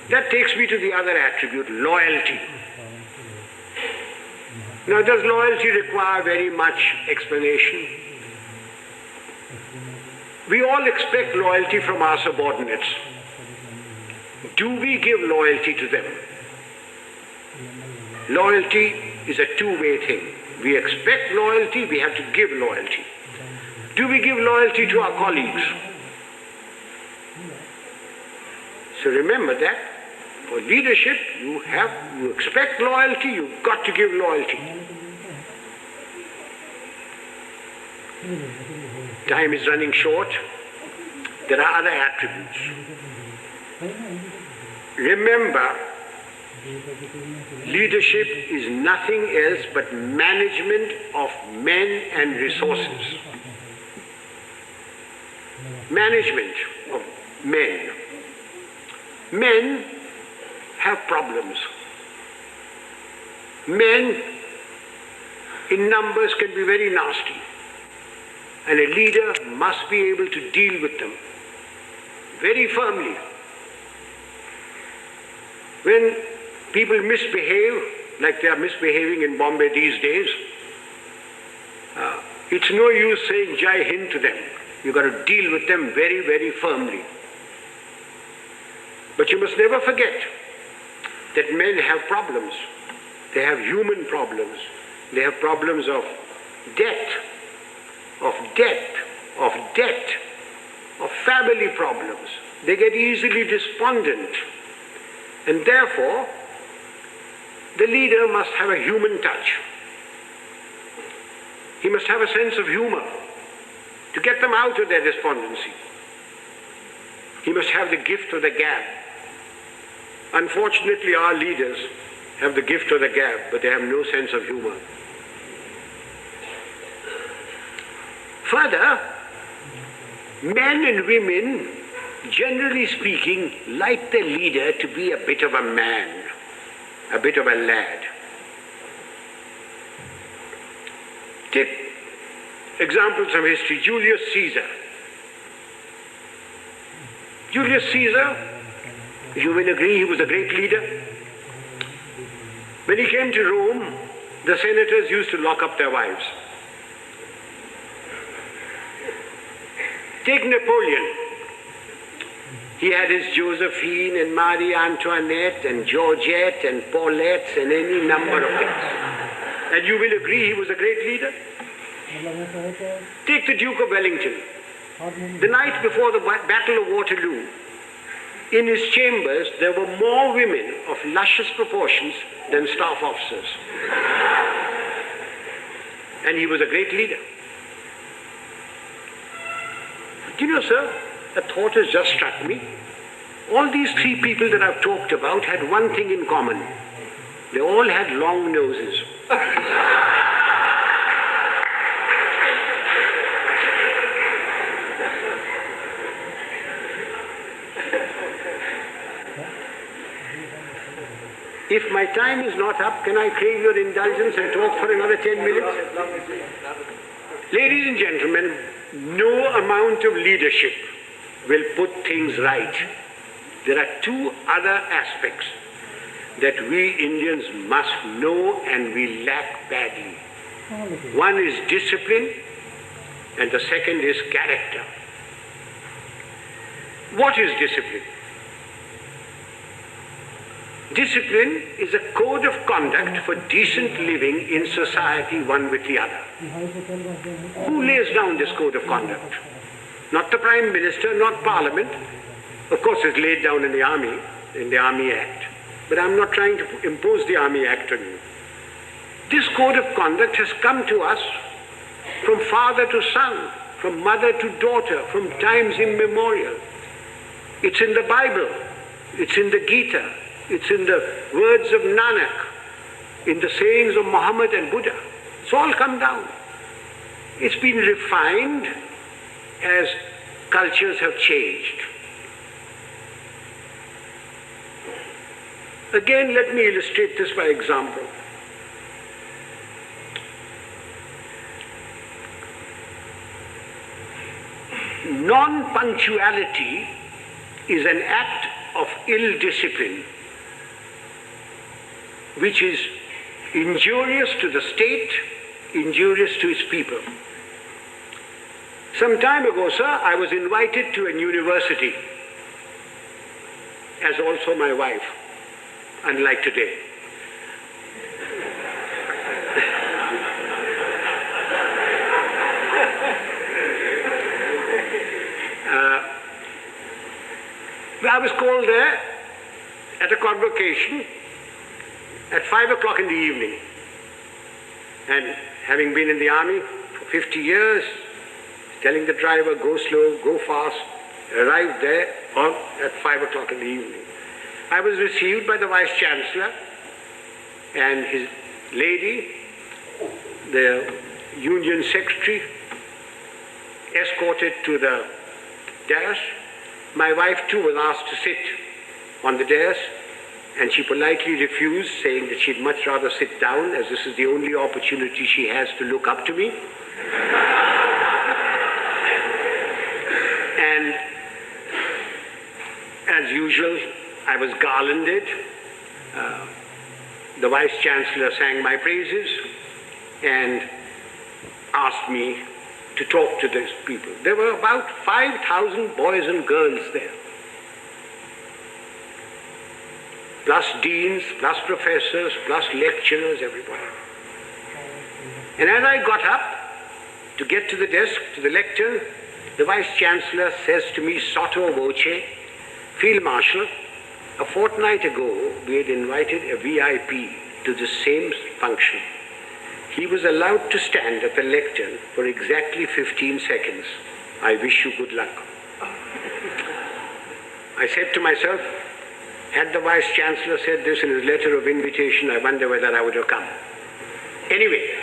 That takes me to the other attribute, loyalty. Now, does loyalty require very much explanation? We all expect loyalty from our subordinates. Do we give loyalty to them? Loyalty is a two-way thing. We expect loyalty, we have to give loyalty. Do we give loyalty to our colleagues? So remember that for leadership, you expect loyalty, you've got to give loyalty. Time is running short. There are other attributes. Remember, leadership is nothing else but management of men and resources. Management of men. Men have problems. Men in numbers can be very nasty. And a leader must be able to deal with them very firmly. When people misbehave, like they are misbehaving in Bombay these days, it's no use saying Jai Hind to them. You've got to deal with them very, very firmly. But you must never forget that men have problems. They have human problems. They have problems of debt, of family problems. They get easily despondent. And therefore, the leader must have a human touch. He must have a sense of humor to get them out of their despondency. He must have the gift of the gab. Unfortunately, our leaders have the gift of the gab, but they have no sense of humor. Further, men and women, generally speaking, like the leader to be a bit of a man, a bit of a lad. Take examples from history. Julius Caesar. Julius Caesar, you will agree he was a great leader. When he came to Rome, the senators used to lock up their wives. Take Napoleon. He had his Josephine and Marie Antoinette and Georgette and Paulette and any number of things. And you will agree he was a great leader? Take the Duke of Wellington. The night before the Battle of Waterloo, in his chambers there were more women of luscious proportions than staff officers. And he was a great leader. Do you know, sir, a thought has just struck me. All these three people that I've talked about had one thing in common. They all had long noses. If my time is not up, can I crave your indulgence and talk for another 10 minutes? Ladies and gentlemen, no amount of leadership will put things right. There are two other aspects that we Indians must know and we lack badly. One is discipline and the second is character. What is discipline? Discipline is a code of conduct for decent living in society, one with the other. Who lays down this code of conduct? Not the Prime Minister, not Parliament. Of course, it's laid down in the Army Act. But I'm not trying to impose the Army Act on you. This code of conduct has come to us from father to son, from mother to daughter, from times immemorial. It's in the Bible, it's in the Gita, it's in the words of Nanak, in the sayings of Muhammad and Buddha. It's all come down. It's been refined as cultures have changed. Again, let me illustrate this by example. Non-punctuality is an act of ill discipline which is injurious to the state, injurious to its people. Some time ago, sir, I was invited to a university, as also my wife, unlike today. I was called there at a convocation at 5 o'clock in the evening. And having been in the army for 50 years, telling the driver, go slow, go fast, arrived there at 5 o'clock in the evening. I was received by the Vice Chancellor and his lady, the Union Secretary, escorted to the dais. My wife too was asked to sit on the dais, and she politely refused, saying that she'd much rather sit down, as this is the only opportunity she has to look up to me. And as usual, I was garlanded. The Vice Chancellor sang my praises and asked me to talk to these people. There were about 5,000 boys and girls there, plus deans, plus professors, plus lecturers, everybody. And as I got up to get to the desk, to the lectern, the Vice Chancellor says to me, sotto voce, Field Marshal, a fortnight ago we had invited a VIP to the same function. He was allowed to stand at the lectern for exactly 15 seconds. I wish you good luck. I said to myself, had the Vice Chancellor said this in his letter of invitation, I wonder whether I would have come. Anyway,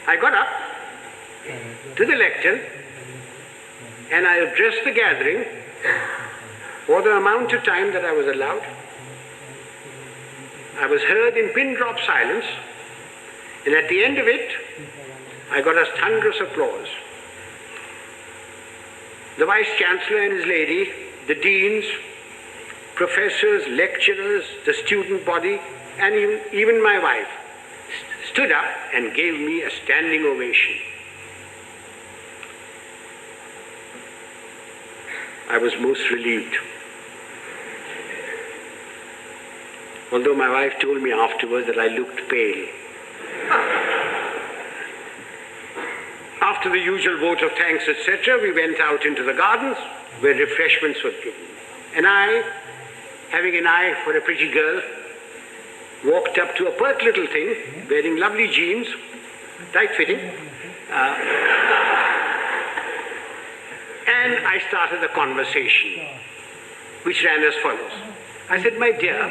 I got up to the lectern and I addressed the gathering for the amount of time that I was allowed. I was heard in pin-drop silence, and at the end of it, I got a thunderous applause. The Vice Chancellor and his lady, the deans, professors, lecturers, the student body, and even my wife stood up and gave me a standing ovation. I was most relieved. Although my wife told me afterwards that I looked pale. After the usual vote of thanks, etc., we went out into the gardens where refreshments were given. And I, having an eye for a pretty girl, walked up to a pert little thing, wearing lovely jeans, tight-fitting, and I started a conversation, which ran as follows. I said, my dear,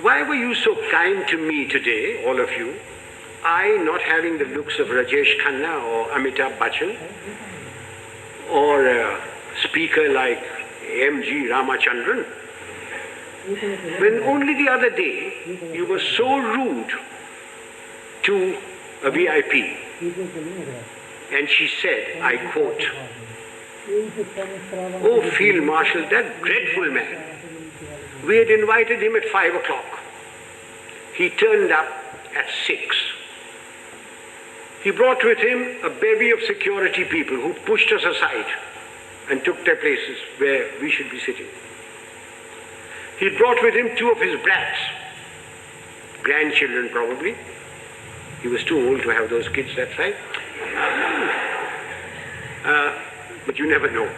why were you so kind to me today, all of you? I not having the looks of Rajesh Khanna or Amitabh Bachchan, or a speaker like M.G. Ramachandran, when only the other day you were so rude to a VIP. And she said, I quote, oh, Field Marshal, that dreadful man. We had invited him at 5 o'clock. He turned up at 6. He brought with him a bevy of security people who pushed us aside and took their places where we should be sitting. He brought with him 2 of his brats, grandchildren probably. He was too old to have those kids that side. But you never know.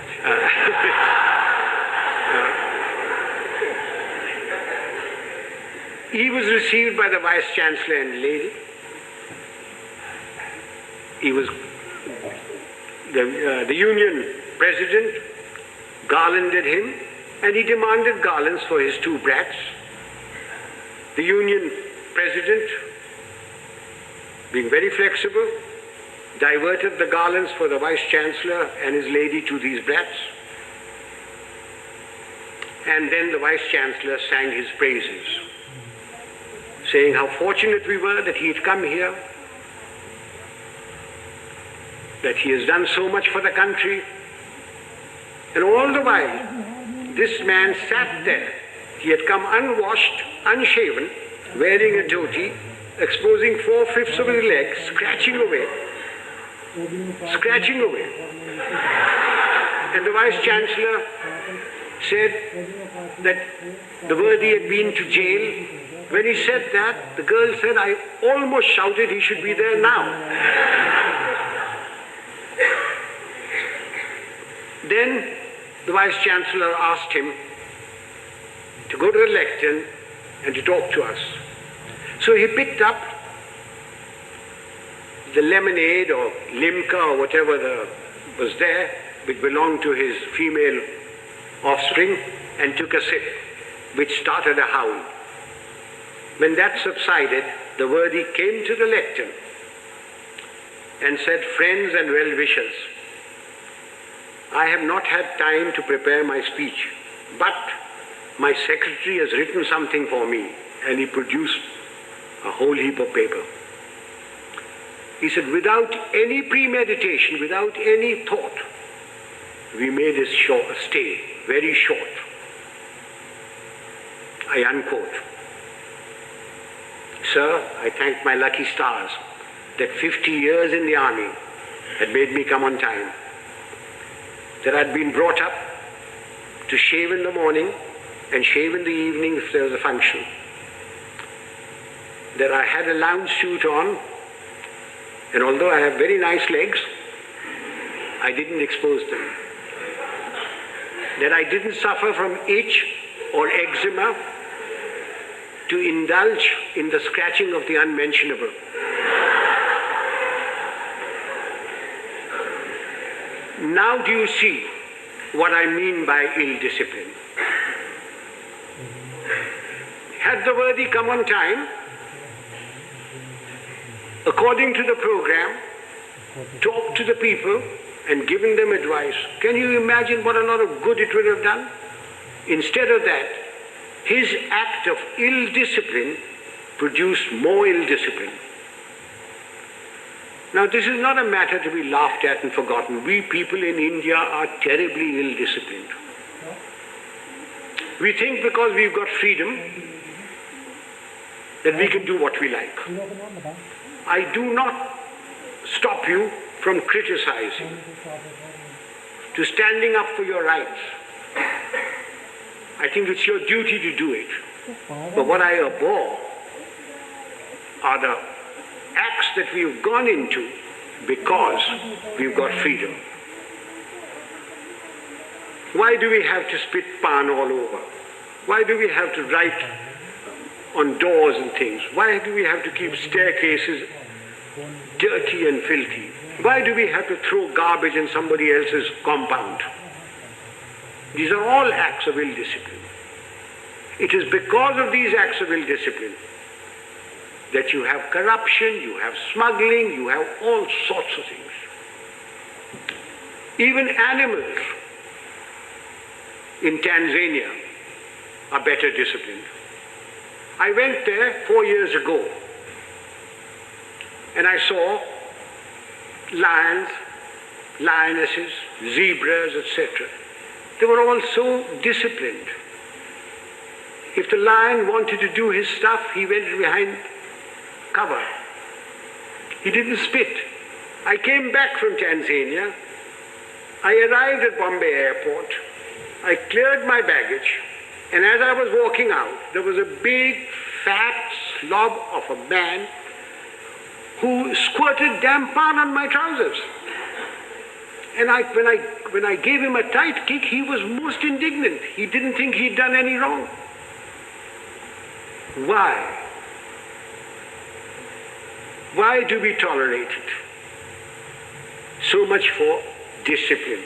He was received by the Vice Chancellor and lady. He was the Union President garlanded him, and he demanded garlands for his 2 brats. The Union President, being very flexible, diverted the garlands for the Vice Chancellor and his lady to these brats. And then the Vice Chancellor sang his praises, saying how fortunate we were that he had come here, that he has done so much for the country. And all the while, this man sat there. He had come unwashed, unshaven, wearing a dhoti, exposing 4/5 of his legs, scratching away. And the Vice Chancellor said that the worthy had been to jail. When he said that, the girl said, I almost shouted he should be there now. Then the Vice Chancellor asked him to go to the lectern and to talk to us. So he picked up the lemonade or limca or whatever was there, which belonged to his female offspring, and took a sip, which started a howl. When that subsided, the worthy came to the lectern and said, friends and well-wishers, I have not had time to prepare my speech, but my secretary has written something for me, and he produced a whole heap of paper. He said, without any premeditation, without any thought, we made his stay very short. I unquote. Sir, I thank my lucky stars that 50 years in the army had made me come on time, that I'd been brought up to shave in the morning and shave in the evening if there was a function, that I had a lounge suit on, and although I have very nice legs, I didn't expose them, that I didn't suffer from itch or eczema to indulge in the scratching of the unmentionable. Now do you see what I mean by ill discipline? Had the worthy come on time, according to the program, talked to the people and given them advice, can you imagine what a lot of good it would have done? Instead of that, his act of ill discipline produced more ill discipline. Now, this is not a matter to be laughed at and forgotten. We people in India are terribly ill disciplined. We think because we've got freedom that we can do what we like. I do not stop you from criticizing, to standing up for your rights. I think it's your duty to do it. But what I abhor are the acts that we've gone into because we've got freedom. Why do we have to spit pan all over? Why do we have to write on doors and things? Why do we have to keep staircases dirty and filthy? Why do we have to throw garbage in somebody else's compound? These are all acts of ill discipline. It is because of these acts of ill discipline that you have corruption, you have smuggling, you have all sorts of things. Even animals in Tanzania are better disciplined. I went there 4 years ago and I saw lions, lionesses, zebras, etc. They were all so disciplined. If the lion wanted to do his stuff, he went behind cover. He didn't spit. I came back from Tanzania. I arrived at Bombay airport. I cleared my baggage, and as I was walking out, there was a big, fat slob of a man who squirted damn pan on my trousers. And when I gave him a tight kick, he was most indignant. He didn't think he'd done any wrong. Why? Why do we tolerate it? So much for discipline.